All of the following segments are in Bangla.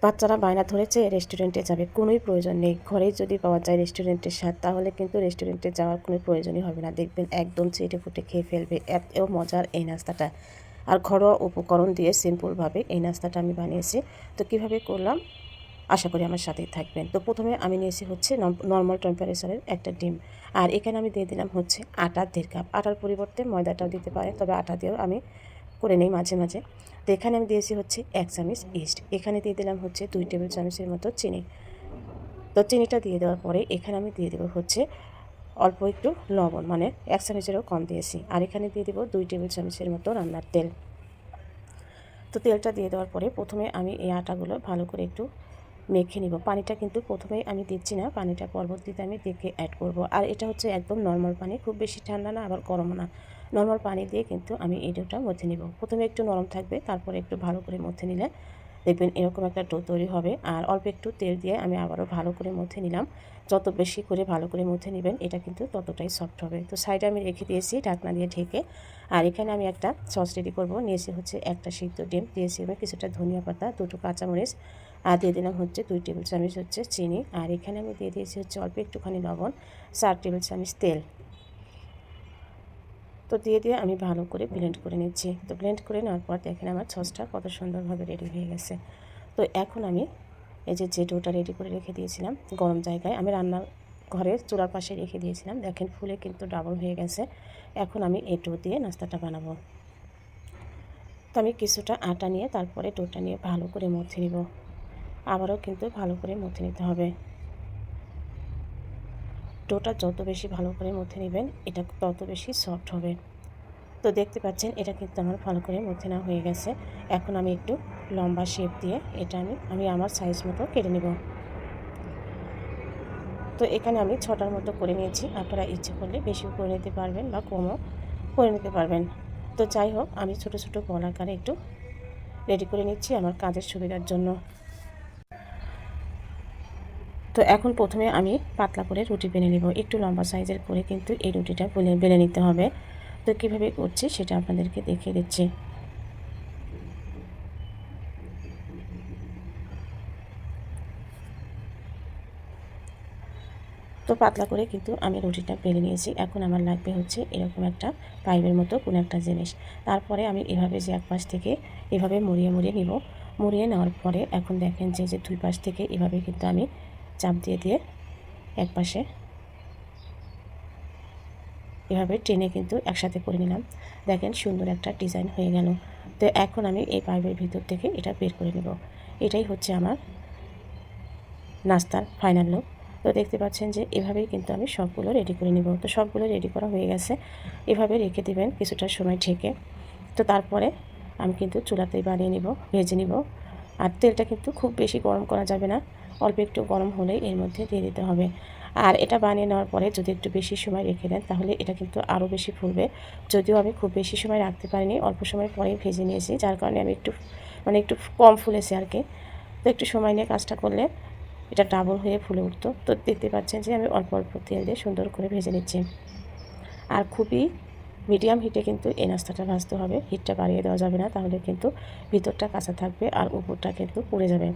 বাচ্চারা বায়না ধরেছে রেস্টুরেন্টে যাবে, কোনোই প্রয়োজন নেই। ঘরেই যদি পাওয়া যায় রেস্টুরেন্টের স্বাদ, তাহলে কিন্তু রেস্টুরেন্টে যাওয়ার কোনো প্রয়োজনই হবে না। দেখবেন একদম চেটে ফুটে খেয়ে ফেলবে। এত মজার এই নাস্তাটা, আর ঘরোয়া উপকরণ দিয়ে সিম্পলভাবে এই নাস্তাটা আমি বানিয়েছি। তো কিভাবে করলাম আশা করি আমার সাথেই থাকবেন। তো প্রথমে আমি নিয়েছি হচ্ছে নর্মাল টেম্পারেচারের একটা ডিম, আর এখানে আমি দিয়ে দিলাম হচ্ছে আটা 1.5 কাপ। আটার পরিবর্তে ময়দাটাও দিতে পারেন, তবে আটা দিয়েও আমি করে নেই মাঝে মাঝে। তো এখানে আমি দিয়েছি হচ্ছে 1 চামচ ইস্ট, এখানে দিয়ে দিলাম হচ্ছে 2 টেবিল চামচের মতো চিনি। তো চিনিটা দিয়ে দেওয়ার পরে এখানে আমি দিয়ে দেবো হচ্ছে অল্প একটু লবণ, মানে 1 চামচেরও কম দিয়েছি। আর এখানে দিয়ে দেবো 2 টেবিল চামচের মতো রান্নার তেল। তো তেলটা দিয়ে দেওয়ার পরে প্রথমে আমি এই আটাগুলো ভালো করে একটু মেখে নিব। পানিটা কিন্তু প্রথমেই আমি দিচ্ছি না, পানিটা পরবর্তীতে আমি দেখে অ্যাড করব। আর এটা হচ্ছে একদম নর্মাল পানি, খুব বেশি ঠান্ডা না আবার গরমও না, নর্মাল পানি দিয়ে কিন্তু আমি এই ডোটা মথে নিব। প্রথমে একটু নরম থাকবে, তারপরে একটু ভালো করে মথে নিলে দেখবেন এরকম একটা ডো তৈরি হবে। আর অল্প একটু তেল দিয়ে আমি আবারও ভালো করে মথে নিলাম। যত বেশি করে ভালো করে মথে নেবেন এটা কিন্তু ততটাই সফট হবে। তো সাইডে আমি রেখে দিয়েছি ঢাকনা দিয়ে ঢেকে। আর এখানে আমি একটা সস রেডি করব। নিয়েছি হচ্ছে একটা সিদ্ধ ডিম, দিয়েছি আমি কিছুটা ধনিয়া পাতা, 2টো কাঁচামরিচ, আর দিয়ে দিলাম হচ্ছে 2 টেবিল চামচ হচ্ছে চিনি। আর এখানে আমি দিয়ে দিয়েছি হচ্ছে অল্প একটুখানি লবণ, 4 টেবিল চামচ তেল। তো দিয়ে আমি ভালো করে ব্লেন্ড করে নিচ্ছি। তো ব্লেন্ড করে নেওয়ার পর দেখেন আমার সসটা কত সুন্দরভাবে রেডি হয়ে গেছে। তো এখন আমি এই যে ডোটা রেডি করে রেখে দিয়েছিলাম গরম জায়গায়, আমি রান্নার ঘরের চুলার পাশে রেখে দিয়েছিলাম, দেখেন ফুলে কিন্তু ডাবল হয়ে গেছে। এখন আমি এই ডো দিয়ে নাস্তাটা বানাবো। তো আমি কিছুটা আটা নিয়ে তারপরে ডোটা নিয়ে ভালো করে মথে নিব। আবারও কিন্তু ভালো করে মথে নিতে হবে। ডোটা যত বেশি ভালো করে মথে নেবেন এটা তত বেশি সফট হবে। তো দেখতে পাচ্ছেন এটা কিন্তু আমার ভালো করে মথে নেওয়া হয়ে গেছে। এখন আমি একটু লম্বা শেপ দিয়ে এটা আমি আমার সাইজ মতো কেটে নেব। তো এখানে আমি 6টার মতো করে নিয়েছি। আপনারা ইচ্ছে করলে বেশিও করে নিতে পারবেন বা কমও করে নিতে পারবেন। তো যাই হোক, আমি ছোট ছোট বল আকারে একটু রেডি করে নিচ্ছি আমার কাজের সুবিধার জন্য। তো এখন প্রথমে আমি পাতলা করে রুটি বেলে নেব। একটু লম্বা সাইজের করে কিন্তু এই রুটিটা বেলে নিতে হবে। তো কীভাবে করছি সেটা আপনাদেরকে দেখিয়ে দিচ্ছি। তো পাতলা করে কিন্তু আমি রুটিটা বেলে নিয়েছি। এখন আমার লাগবে হচ্ছে এরকম একটা পাইপের মতো কোনো একটা জিনিস। তারপরে আমি এভাবে যে এক পাশ থেকে এভাবে মুড়িয়ে নিব। মুড়িয়ে নেওয়ার পরে এখন দেখেন যে দুই পাশ থেকে এভাবে কিন্তু আমি চাপ দিয়ে এক পাশে এভাবে টেনে কিন্তু একসাথে করে নিলাম। দেখেন সুন্দর একটা ডিজাইন হয়ে গেল। তো এখন আমি এই পাইপের ভিতর থেকে এটা বের করে নেব। এটাই হচ্ছে আমার নাস্তার ফাইনাল লুক। তো দেখতে পাচ্ছেন যে এভাবেই কিন্তু আমি সবগুলো রেডি করে নেব। তো সবগুলো রেডি করা হয়ে গেছে। এভাবে রেখে দেবেন কিছুটা সময় ঢেকে। তো তারপরে আমি কিন্তু চুলাতেই বানিয়ে নিব, ভেজে নিব। আর তেলটা কিন্তু খুব বেশি গরম করা যাবে না, অল্প একটু গরম হলেই এর মধ্যে দিয়ে দিতে হবে। আর এটা বানিয়ে নেওয়ার পরে যদি একটু বেশি সময় রেখে দেন তাহলে এটা কিন্তু আরও বেশি ফুলবে। যদিও আমি খুব বেশি সময় রাখতে পারিনি, অল্প সময় পরেই ভেজে নিয়েছি, যার কারণে আমি একটু কম ফুলেছে আর কি। তো একটু সময় নিয়ে কাজটা করলে এটা ডাবল হয়ে ফুলে উঠতো। তো দেখতে পাচ্ছেন যে আমি অল্প অল্প তেল দিয়ে সুন্দর করে ভেজে নিচ্ছি। আর খুবই মিডিয়াম হিটে কিন্তু এই নাস্তাটা ভাজতে হবে, হিটটা বাড়িয়ে দেওয়া যাবে না, তাহলে কিন্তু ভিতরটা কাঁচা থাকবে আর উপরটা কিন্তু পুড়ে যাবে।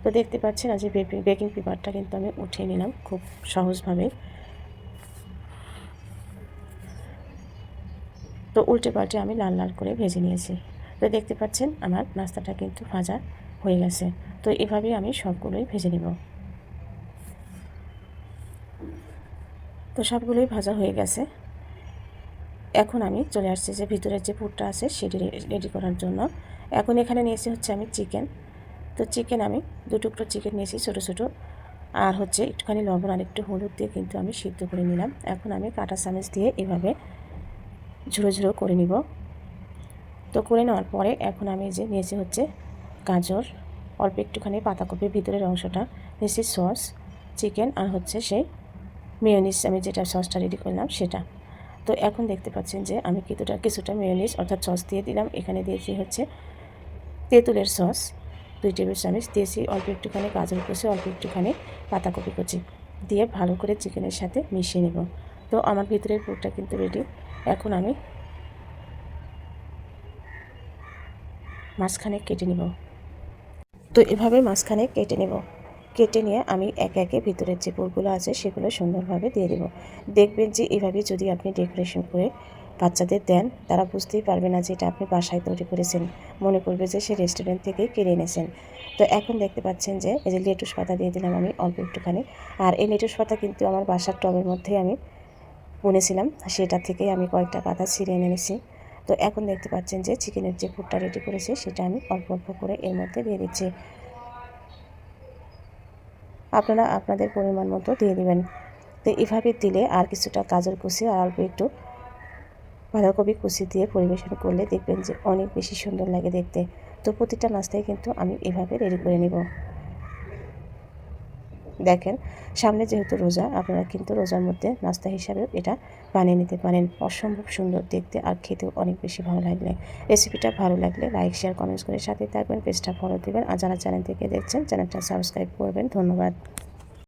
তো দেখতে পাচ্ছেন যে বেকিং পেপারটা কিন্তু আমি উঠিয়ে নিলাম খুব সহজভাবে। তো উল্টে পাল্টে আমি লাল লাল করে ভেজে নিয়েছি। তো দেখতে পাচ্ছেন আমার নাস্তাটা কিন্তু ভাজা হয়ে গেছে। তো এভাবেই আমি সবগুলোই ভেজে নেব। তো সবগুলোই ভাজা হয়ে গেছে। এখন আমি চলে আসছি যে ভিতরের যে পুরটা আছে সেটি রেডি করার জন্য। এখন এখানে নিয়েছি হচ্ছে আমি চিকেন। তো চিকেন আমি 2 টুকরো চিকেন নিয়েছি ছোটো ছোটো, আর হচ্ছে একটুখানি লবণ আর একটু হলুদ দিয়ে কিন্তু আমি সিদ্ধ করে নিলাম। এখন আমি কাঁটা চামচ দিয়ে এভাবে ঝুড়ো ঝুড়ো করে নিব। তো করে নেওয়ার পরে এখন আমি যে নিয়েছি হচ্ছে গাজর, অল্প একটুখানি পাতাকপির ভিতরের অংশটা নিয়েছি, সস, চিকেন, আর হচ্ছে সেই মেয়োনিজ, আমি যেটা সসটা রেডি করলাম সেটা। তো এখন দেখতে পাচ্ছেন যে আমি কিছুটা মেয়োনিজ অর্থাৎ সস দিয়ে দিলাম। এখানে দিয়েছি হচ্ছে তেঁতুলের সস 2 টেবিল চামচ দিয়েছি, অল্প একটুখানি গাজর কুচি, অল্প একটুখানি পাতাকপি কুচি দিয়ে ভালো করে চিকেনের সাথে মিশিয়ে নেব। তো আমার ভিতরের পুরটা কিন্তু রেডি। এখন আমি মাঝখানে কেটে নেব। তো এভাবে মাঝখানে কেটে নেব। কেটে নিয়ে আমি একে একে ভিতরের যে পুরগুলো আছে সেগুলো সুন্দরভাবে দিয়ে দেব। দেখবেন যে এভাবে যদি আপনি ডেকোরেশন করে বাচ্চাদের দেন, তারা বুঝতেই পারবে না যে এটা আপনি বাসায় তৈরি করেছেন। মনে করবে যে সে রেস্টুরেন্ট থেকেই কিনে এনেছেন। তো এখন দেখতে পাচ্ছেন যে এই যে লেটুস পাতা দিয়ে দিলাম আমি অল্প একটুখানি। আর এই লেটুস পাতা কিন্তু আমার বাসার টবের মধ্যেই আমি বুনেছিলাম, সেটা থেকেই আমি কয়েকটা পাতা ছিঁড়ে এনে এনেছি। তো এখন দেখতে পাচ্ছেন যে চিকেনের যে পুরটা রেডি করেছি সেটা আমি অল্প অল্প করে এর মধ্যে দিয়ে দিচ্ছি। আপনারা আপনাদের পরিমাণ মতো দিয়ে দিবেন। তো এভাবে দিলে আর কিছুটা গাজর কুচি আর অল্প একটু বাঁধাকপি কুচি দিয়ে পরিবেশন করলে দেখবেন যে অনেক বেশি সুন্দর লাগে দেখতে। তো প্রতিটা নাস্তায় কিন্তু আমি এভাবে রেডি করে নিব। দেখেন, সামনে যেহেতু রোজা, আপনারা কিন্তু রোজার মধ্যে নাস্তা হিসাবেও এটা বানিয়ে নিতে পারেন। অসম্ভব সুন্দর দেখতে আর খেতেও অনেক বেশি ভালো লাগলে। রেসিপিটা ভালো লাগলে লাইক, শেয়ার, কমেন্টস করে সাথে থাকবেন, পেজটা ফলো দিবেন। আর যারা চ্যানেল থেকে দেখছেন চ্যানেলটা সাবস্ক্রাইব করবেন। ধন্যবাদ।